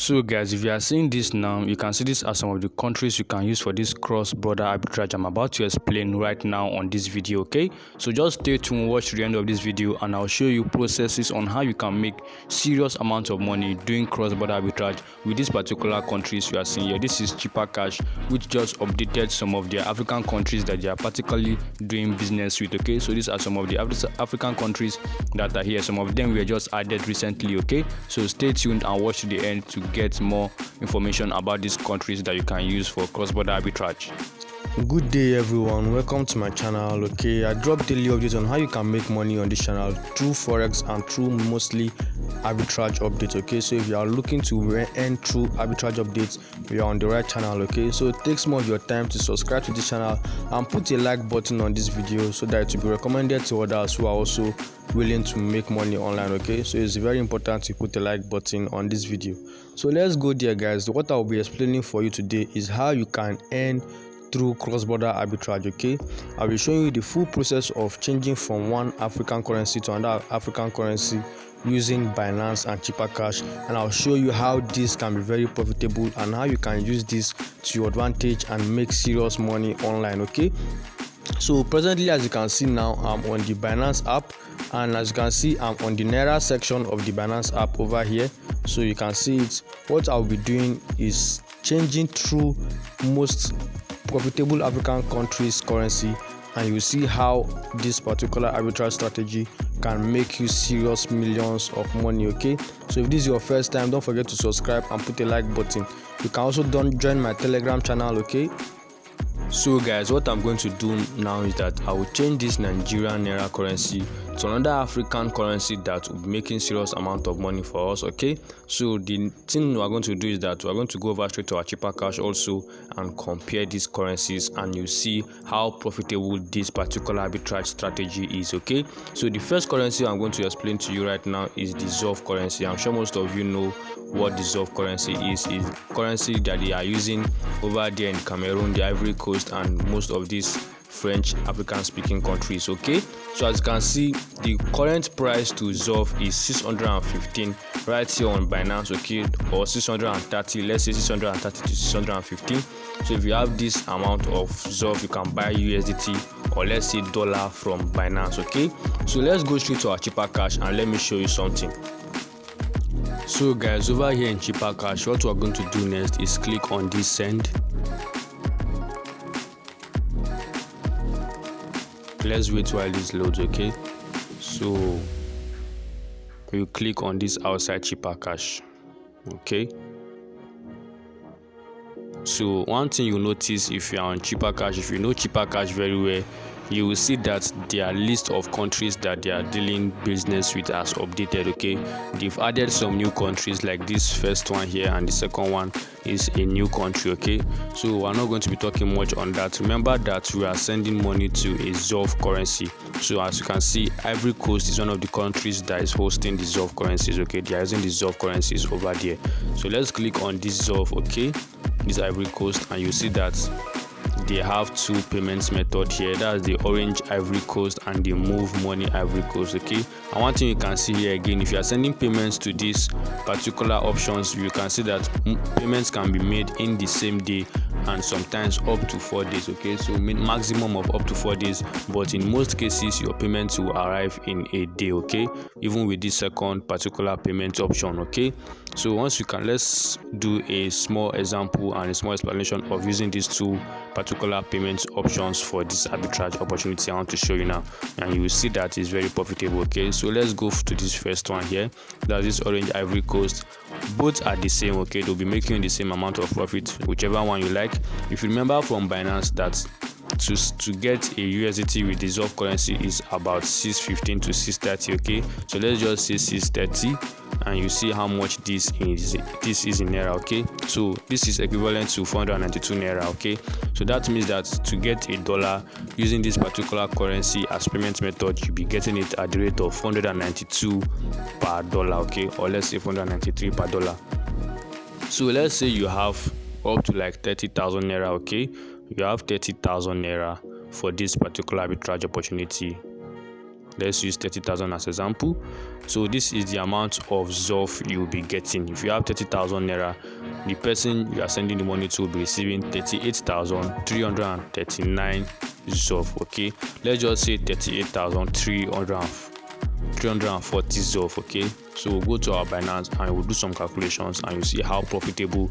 So guys, if you are seeing this now, you can see these are some of the countries you can use for this cross-border arbitrage I'm about to explain right now on this video. Okay, so just stay tuned, watch to the end of this video, and I'll show you processes on how you can make serious amounts of money doing cross-border arbitrage with these particular countries you are seeing here. This is Cheaper Cash, which just updated some of their African countries that they are particularly doing business with. Okay, so these are some of the African countries that are here. Some of them were just added recently. Okay, so stay tuned and watch to the end to get more information about these countries that you can use for cross-border arbitrage. Good day everyone, welcome to my channel. Okay, I drop daily updates on how you can make money on this channel through forex and through mostly arbitrage updates. Okay, so if you are looking to earn through arbitrage updates, you are on the right channel. Okay, so it takes more of your time to subscribe to this channel and put a like button on this video so that it will be recommended to others who are also willing to make money online. Okay, so it's very important to put a like button on this video. So let's go there guys. What I'll be explaining for you today is how you can earn through cross-border arbitrage. Okay, I'll be showing you the full process of changing from one African currency to another African currency using Binance and Cheaper Cash, and I'll show you how this can be very profitable and how you can use this to your advantage and make serious money online. Okay, so presently, as you can see now, I'm on the Binance app, and as you can see, I'm on the Naira section of the Binance app over here. So you can see it. What I'll be doing is changing through most profitable African countries currency, and you see how this particular arbitrage strategy can make you serious millions of money. Okay, so if this is your first time, don't forget to subscribe and put a like button. You can also join my Telegram channel. Okay, so guys, what I'm going to do now is that I will change this Nigerian Naira currency to another African currency that will be making serious amount of money for us. Okay, so the thing we are going to do is that we are going to go over straight to our Cheaper Cash also and compare these currencies, and you see how profitable this particular arbitrage strategy is. Okay, so the first currency I'm going to explain to you right now is the ZOF currency. I'm sure most of you know what the ZOF currency is currency that they are using over there in Cameroon, the Ivory Coast, and most of these French African speaking countries. Okay, so as you can see, the current price to ZOF is 615 right here on Binance. Okay, or 630, let's say 630 to 615. So if you have this amount of ZOF, you can buy USDT or let's say dollar from Binance. Okay, so let's go straight to our Cheaper Cash and let me show you something. So guys, over here in Cheaper Cash, what we're going to do next is click on this send. Let's wait while this loads. Okay, so you click on this outside Cheaper Cash. Okay, so one thing you notice if you are on Cheaper Cash, if you know Cheaper Cash very well, you will see that their list of countries that they are dealing business with has updated. Okay, they've added some new countries like this first one here, and the second one is a new country. Okay, so we're not going to be talking much on that. Remember that we are sending money to a ZOF currency. So as you can see, Ivory Coast is one of the countries that is hosting the ZOF currencies. Okay, they are using the ZOF currencies over there. So let's click on this ZOF. Okay, this Ivory Coast, and you see that they have two payments method here. That's the orange Ivory Coast and the move money Ivory Coast. Okay, and one thing you can see here again, if you are sending payments to these particular options, you can see that payments can be made in the same day and sometimes up to 4 days. Okay, so maximum of up to 4 days, but in most cases your payments will arrive in a day. Okay, even with this second particular payment option. Okay, so once you can, let's do a small example and a small explanation of using these two particular payment options for this arbitrage opportunity I want to show you now, and you will see that it's very profitable. Okay, so let's go to this first one here. That's this orange Ivory Coast. Both are the same. Okay, they'll be making the same amount of profit, whichever one you like. If you remember from Binance that to get a USDT with the ZOF currency is about 615 to 630. Okay, so let's just say 630, and you see how much this is in Naira. Okay, so this is equivalent to 492 Naira. Okay, so that means that to get a dollar using this particular currency as payment method, you'll be getting it at the rate of 492 per dollar. Okay, or let's say 493 per dollar. So let's say you have up to like 30,000 Naira. Okay, you have 30,000 Naira for this particular arbitrage opportunity. let's use 30,000 as example. So this is the amount of ZOF you'll be getting. If you have 30,000 naira, the person you are sending the money to will be receiving 38,339 ZOF. Okay, let's just say 38,340 ZOF. Okay, so we'll go to our Binance and we'll do some calculations and you'll see how profitable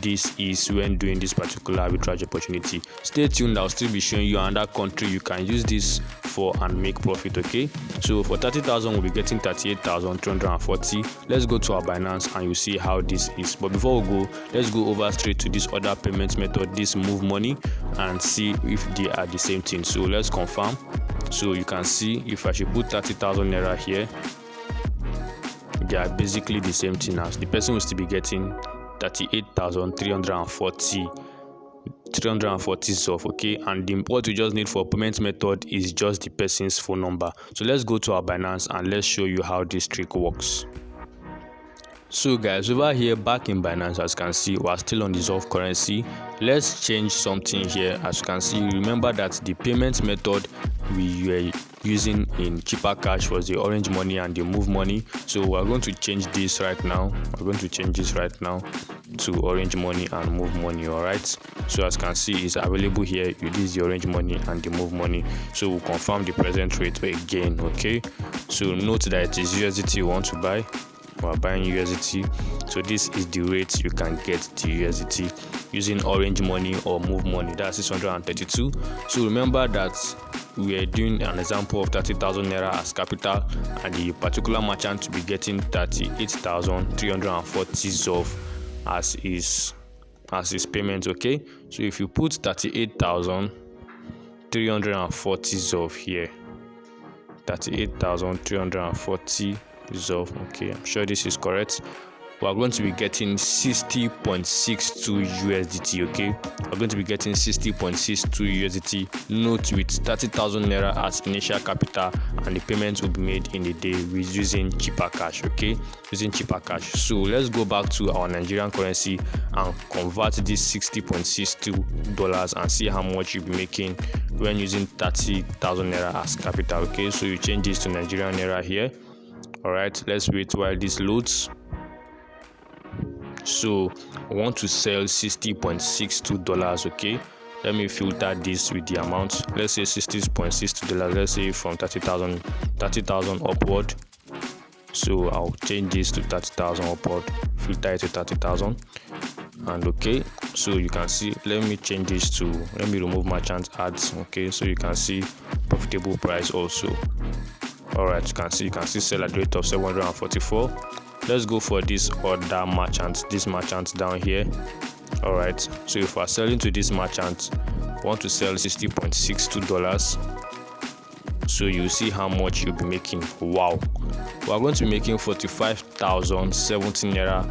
this is when doing this particular arbitrage opportunity. Stay tuned, I'll still be showing you another country you can use this for and make profit. Okay, so for 30,000 we'll be getting 38,340. Let's go to our Binance and you'll see how this is. But before we go, let's go over straight to this other payment method, this Move Money, and see if they are the same thing. So let's confirm. So you can see if I should put 30,000 naira here, they are basically the same thing. As the person will still be getting 38,340 ZOF. Okay, and what we just need for payment method is just the person's phone number. So let's go to our Binance and let's show you how this trick works. So guys, over here back in Binance, as you can see, we're still on the ZOF currency. Let's change something here. As you can see, remember that the payment method we were using in cheaper cash was the orange money and the Move Money. So we're going to change this right now. We're going to change this right now to orange money and Move Money. All right, so as you can see, it's available here. This is the orange money and the Move Money. So we'll confirm the present rate again. Okay, so note that it is USDT you want to buy. We are buying USDT, so this is the rate you can get the USDT using orange money or Move Money. That's 632. So remember that we are doing an example of 30,000 naira as capital, and the particular merchant to be getting 38,340 ZOF as his payment. Okay, so if you put 38,340 ZOF here, 38,340 ZOF. Okay, I'm sure this is correct. We are going to be getting 60.62 USDT. Okay, we're going to be getting 60.62 USDT. Note with 30,000 naira as initial capital, and the payments will be made in a day with using cheaper cash. Okay, using cheaper cash. So let's go back to our Nigerian currency and convert this $60.62 and see how much you'll be making when using 30,000 naira as capital. Okay, so you change this to Nigerian naira here. All right, let's wait while this loads. So I want to sell $60.62. Okay, let me filter this with the amount. Let's say $60.62. Let's say from 30,000 upward. So I'll change this to 30,000 upward, filter it to 30,000. And okay, so you can see, let me change this to, let me remove merchant ads. Okay, so you can see profitable price also. All right, you can see sell at the rate of 744. Let's go for this other merchant, this merchant down here. All right, so if we're selling to this merchant, we want to sell $60.62. So you see how much you'll be making. Wow, we are going to be making 45,017 naira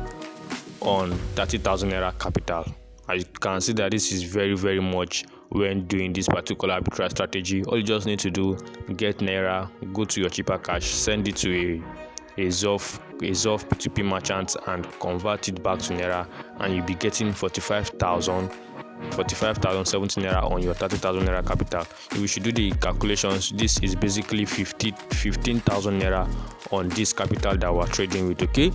on 30,000 naira capital. As you can see that this is very, very much when doing this particular arbitrage strategy. All you just need to do, get naira, go to your cheaper cash, send it to a ZOF P2P merchant and convert it back to naira, and you'll be getting 45,017 naira on your 30,000 naira capital. If we should do the calculations, this is basically 15,000 naira on this capital that we're trading with. Okay,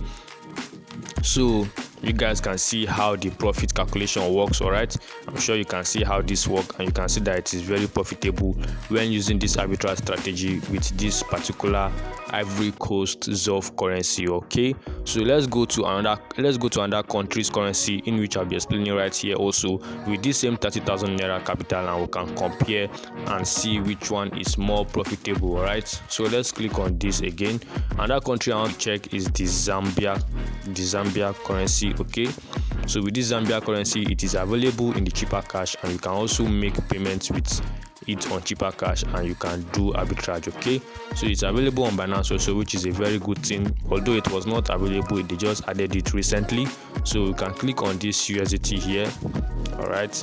so you guys can see how the profit calculation works. All right, I'm sure you can see how this works, and you can see that it is very profitable when using this arbitrage strategy with this particular Ivory Coast ZOF currency. Okay, so let's go to another country's currency, in which I'll be explaining right here also with this same 30,000 naira capital, and we can compare and see which one is more profitable. All right, so let's click on this again. Another country I want to check is the Zambia currency. Okay, so with this Zambia currency, it is available in the cheaper cash, and you can also make payments with it on cheaper cash, and you can do arbitrage. Okay, so it's available on Binance also, which is a very good thing. Although it was not available, they just added it recently. So you can click on this USDT here. All right,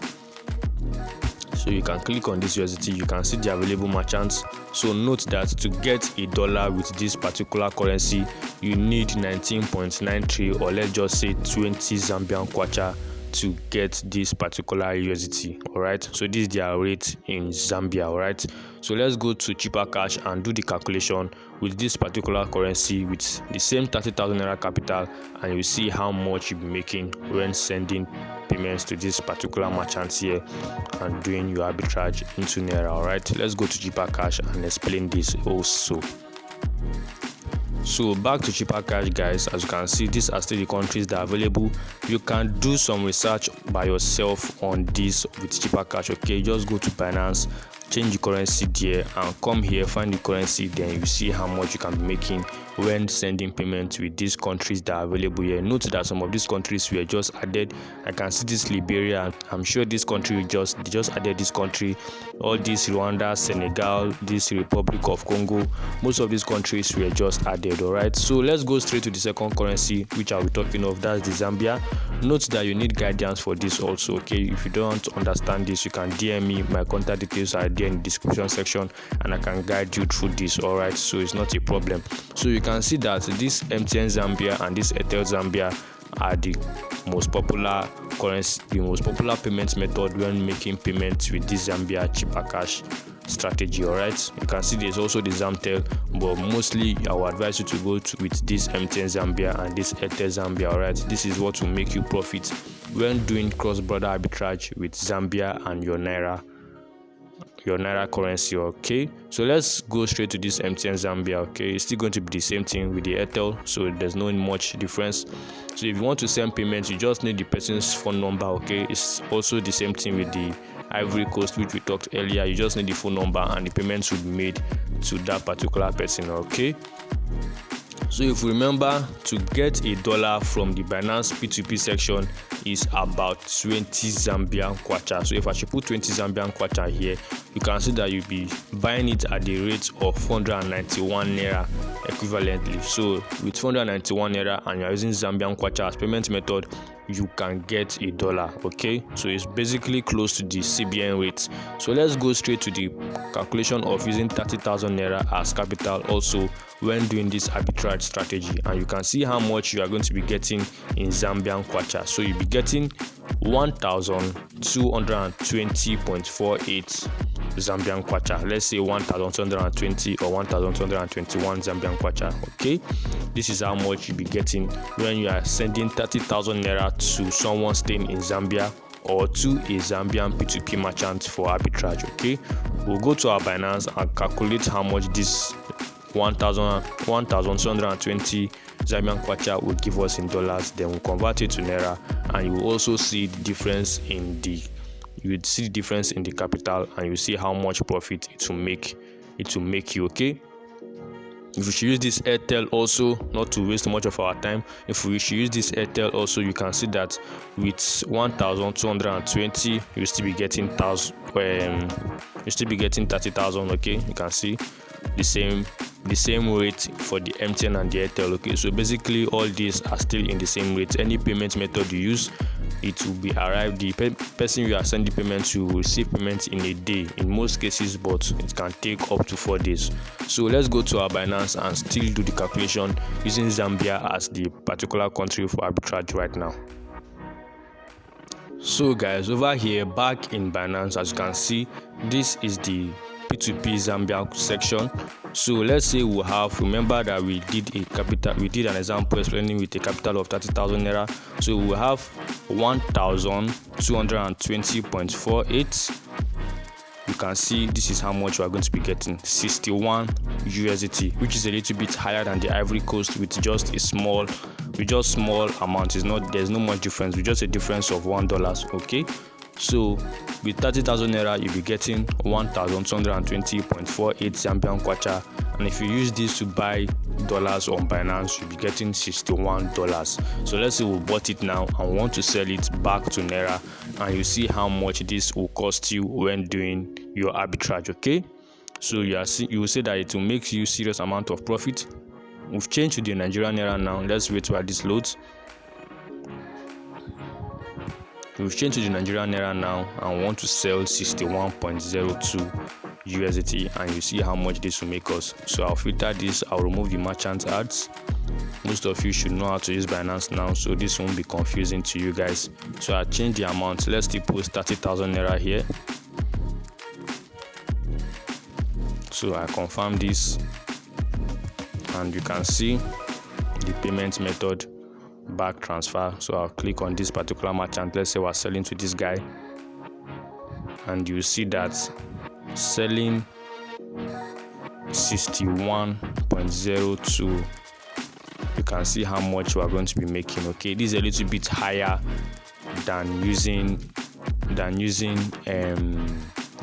so you can click on this USDT, you can see the available merchants. So note that to get $1 with this particular currency, you need 19.93, or let's just say 20 Zambian kwacha to get this particular USDT. All right, so this is their rate in Zambia. All right, So let's go to cheaper cash and do the calculation with this particular currency with the same 30,000 naira capital, and you see how much you'll be making when sending payments to this particular merchant here and doing your arbitrage into naira. All right, let's go to cheaper cash and explain this also. So back to cheaper cash, guys. As you can see, these are still the countries that are available. You can do some research by yourself on this with cheaper cash. Okay, just go to Binance, change the currency there, and come here, find the currency, then you see how much you can be making when sending payments with these countries that are available here. Note that some of these countries were just added. I can see this Liberia. I'm sure this country just added this country. All these Rwanda, Senegal, this Republic of Congo, most of these countries were just added. All right, so let's go straight to the second currency which I'll be talking of. That's the Zambia. Note that you need guidance for this also. Okay, if you don't understand this, you can DM me. My contact details are there in the description section, and I can guide you through this. All right, so it's not a problem. So you can see that this MTN Zambia and this Airtel Zambia are the most popular currency, the most popular payment method when making payments with this Zambia cheaper cash strategy. All right, you can see there's also the Zamtel, but mostly I would advise you to go with this MTN Zambia and this Airtel Zambia. All right, this is what will make you profit when doing cross-border arbitrage with Zambia and your naira currency. Okay, so let's go straight to this MTN Zambia. Okay, it's still going to be the same thing with the Airtel, so there's no much difference. So if you want to send payments, you just need the person's phone number. Okay, it's also the same thing with the Ivory Coast, which we talked earlier. You just need the phone number and the payments will be made to that particular person. Okay, so if you remember, to get $1 from the Binance P2P section is about 20 Zambian kwacha. So if I should put 20 Zambian kwacha here, you can see that you'll be buying it at the rate of 491 naira equivalently. So with 491 naira and you're using Zambian kwacha as payment method, you can get $1. Okay, so it's basically close to the CBN rate. So let's go straight to the calculation of using 30,000 naira as capital also when doing this arbitrage strategy, and you can see how much you are going to be getting in Zambian kwacha. So you'll be getting 1,220.48 Zambian kwacha. Let's say 1,220 or 1,221 Zambian kwacha. Okay, this is how much you'll be getting when you are sending 30,000 naira to someone staying in Zambia or to a Zambian P2P merchant for arbitrage. Okay, we'll go to our Binance and calculate how much this 1,220 Zambian kwacha will give us in dollars. Then we'll convert it to naira, and you will also see the difference in the capital, and you see how much profit it will make you. Okay, if we should use this Airtel also, not to waste much of our time, if we should use this Airtel also, you can see that with 1,220 you'll still be getting 30,000. Okay, you can see the same rate for the MTN and the Airtel. Okay, so basically all these are still in the same rate. Any payment method you use, it will be arrived. The person you are sending payments to will receive payments in a day in most cases, but it can take up to 4 days. So let's go to our Binance and still do the calculation using Zambia as the particular country for arbitrage right now. So guys, over here back in Binance, as you can see, this is the P2P Zambia section. So let's say we have, remember that we did an example explaining with a capital of 30,000 naira. So we have 1,220.48. You can see this is how much we are going to be getting, 61 USDT, which is a little bit higher than the Ivory Coast with just small amount. There's no much difference, with just a difference of $1. Okay, so with 30,000 naira you'll be getting 1,220.48 Zambian kwacha, and if you use this to buy dollars on Binance, you'll be getting $61. So let's say we bought it now and want to sell it back to naira, and you see how much this will cost you when doing your arbitrage. Okay, so you will say that it will make you serious amount of profit. We've changed to the Nigerian naira now. Let's wait while this loads. We've changed to the Nigerian naira now and want to sell 61.02 USDT, and you see how much this will make us. So I'll filter this, I'll remove the merchant ads. Most of you should know how to use Binance now, so this won't be confusing to you guys. So I'll change the amount. Let's still post 30,000 naira here. So I confirm this, and you can see the payment method, back transfer. So I'll click on this particular merchant. Let's say we're selling to this guy, and you see that selling 61.02. You can see how much we are going to be making. Okay, this is a little bit higher than using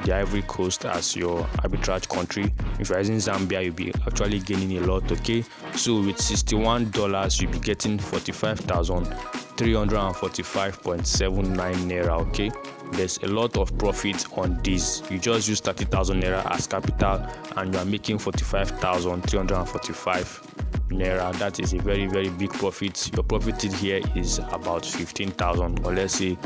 the Ivory Coast as your arbitrage country. If you're using Zambia, you'll be actually gaining a lot. Okay, so with $61, you'll be getting 45,345.79 naira. Okay, there's a lot of profit on this. You just use 30,000 naira as capital, and you are making 45,345 naira. That is a very, very big profit. Your profit here is about 15,000, or let's say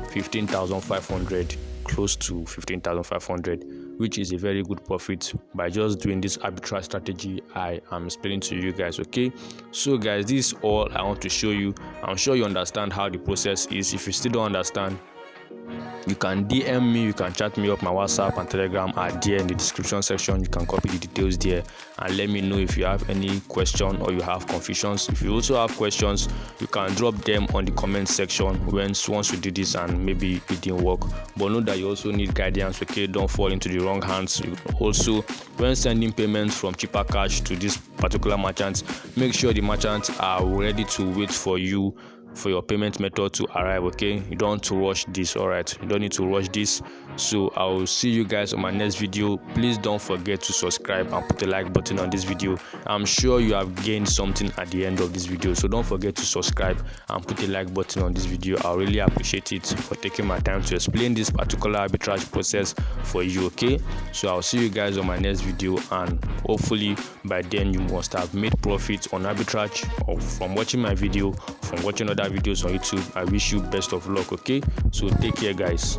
15,500, close to 15,500, which is a very good profit by just doing this arbitrage strategy I am explaining to you guys. Okay, so guys, this is all I want to show you. I'm sure you understand how the process is. If you still don't understand, you can DM me, you can chat me up. My WhatsApp and Telegram are there in the description section. You can copy the details there and let me know if you have any question or you have confusions. If you also have questions, you can drop them on the comment section once you do this and maybe it didn't work. But know that you also need guidance. Okay, don't fall into the wrong hands. You also, when sending payments from cheaper cash to this particular merchant, make sure the merchants are ready to wait for you for your payment method to arrive. Okay, you don't want to rush this. All right, you don't need to rush this. So I will see you guys on my next video. Please don't forget to subscribe and put the like button on this video. I'm sure you have gained something at the end of this video, so don't forget to subscribe and put the like button on this video. I really appreciate it for taking my time to explain this particular arbitrage process for you. Okay, so I'll see you guys on my next video, and hopefully by then you must have made profit on arbitrage or from watching my video, from watching other videos on YouTube. I wish you best of luck. Okay, so take care guys.